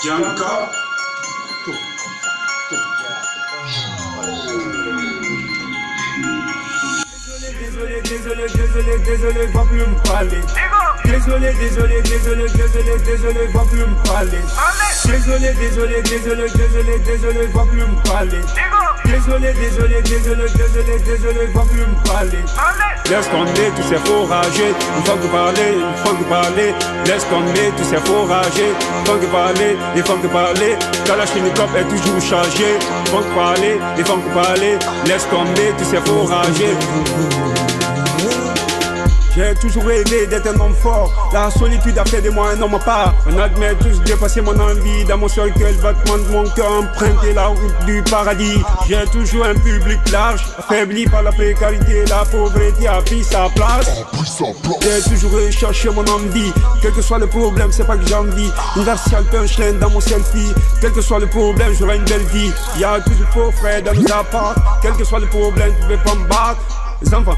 Bianca. Désolé, va plus me parler. Désolé, va plus me parler. Désolé, va plus me parler. Désolé, va plus me parler. Laisse tomber tous ces faux rageux, il faut que parler. Laisse tomber tous ces faux rageux, il faut que parler. Kalachnikov est toujours chargé, il faut que parler. Laisse tomber tous ces faux rageux. J'ai toujours rêvé d'être un homme fort. La solitude a fait de moi un homme à part. On admet tous dépasser mon envie. Dans mon seul cœur, le battement de mon cœur, emprunter la route du paradis. J'ai toujours un public large, affaibli par la précarité. La pauvreté a pris sa place. J'ai toujours recherché mon envie. Quel que soit le problème, c'est pas que j'ai envie. Universal punchline dans mon selfie. Quel que soit le problème, j'aurai une belle vie. Y'a toujours faux frères dans nos apparts. Quel que soit le problème, tu peux pas me battre. Les enfants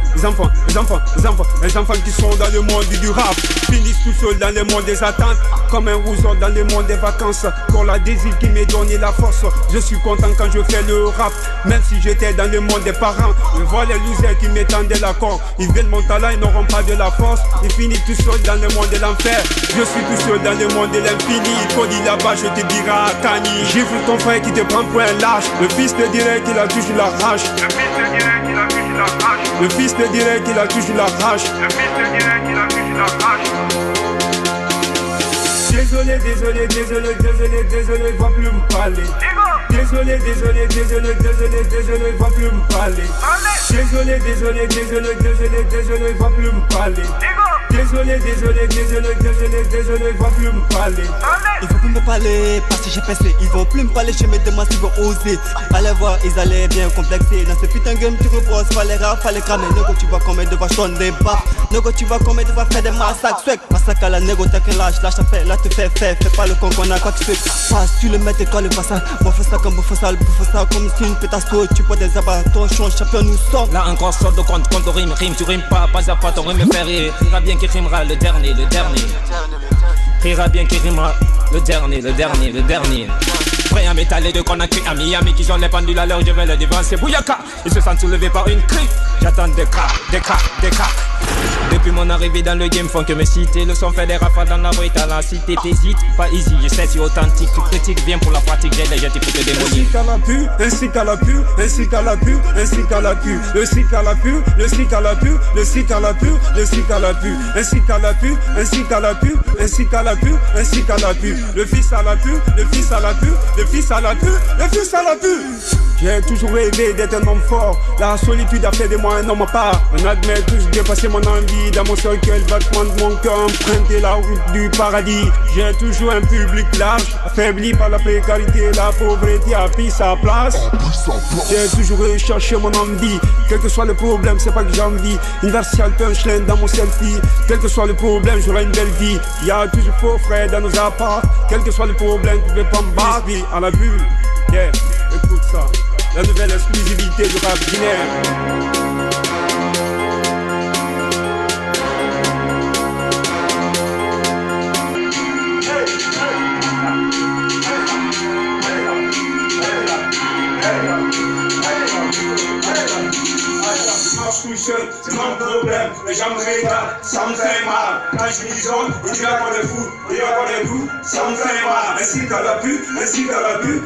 qui sont dans le monde du rap finissent tout seuls dans le monde des attentes. Comme un rousseau dans le monde des vacances. Pour la désir qui m'est donné la force. Je suis content quand je fais le rap. Même si j'étais dans le monde des parents. Je vois les losers qui m'étendaient la corde. Ils viennent mon talent, ils n'auront pas de la force. Ils finissent tout seuls dans le monde de l'enfer. Je suis tout seul dans le monde de l'infini. Il faut dire là-bas, je te dirai à Kani. Gifle ton frère qui te prend pour un lâche. Le fils te dirait qu'il a toujours la rage. Le fils te dirait qu'il a toujours la rage. Désolé, va plus me parler. Désolé, va plus me parler. Désolé, va plus me parler. Désolé, va plus me parler. Ils vont plus me parler parce que j'ai passé. Ils vont plus me parler, je me demande s'ils vont oser. Allez voir, ils allaient bien complexer. Dans ce putain de game, tu rebrosses, fallait rap, fallait cramer. Nego, tu vois combien de fois je donne des baffes. Nego, tu vois combien de fois faire des massacres. Swag, massacre à la négo, t'as qu'un lâche à faire. Là, te fais pas le con qu'on a quoi que tu fais. Passe, tu le mets, t'es quoi le passage. Bon, fais ça comme bouffe ça comme si une pétasse. Tu vois des abattons, change, champion, nous sommes. Là encore, sort de compte, rime, tu rimes pas à pas, ton rime me fait rire. Rira bien qui rimera le dernier. Rira bien qui rimera le dernier. Prêt à m'étaler de Conakry à Miami qui sont les pendules à l'heure, je vais le dévancer. Bouyaka, ils se sentent soulevés par une cri. J'attends des cas. Depuis mon arrivée dans le game, font que me citer. Le son fait des rafales dans la rue, t'as la cité. T'hésites, pas easy, je sais si authentique. Tu critiques, viens pour la pratique, j'ai déjà pour te démolir. Ainsi qu'à la pure. Le sic à la pure. Ainsi qu'à la pure. Ainsi qu'à la pure. Ainsi qu'à la pure. Ainsi qu'à la pure. Le fils à la pure. J'ai toujours rêvé d'être un homme fort. La solitude a fait de moi un homme à part. On admet tous dépasser mon envie. Dans mon seul cœur, le battement de mon cœur, emprunter la route du paradis. J'ai toujours un public large, affaibli par la précarité. La pauvreté a pris sa place. J'ai toujours recherché mon envie. Quel que soit le problème, c'est pas que j'ai envie. Universal punchline dans mon selfie. Quel que soit le problème, j'aurai une belle vie. Y'a toujours faux frères dans nos apparts. Quel que soit le problème, tu peux pas me battre. À la bulle, yeah, écoute ça. La nouvelle exclusivité du rap guinéen. Tout seul, c'est mon problème, les gens me regardent, ça me fait mal. Quand je m'isole, il dit qu'on est fou, il dit qu'on est fou, ça me fait mal. Ainsi qu'à la pure, le fils à la pure.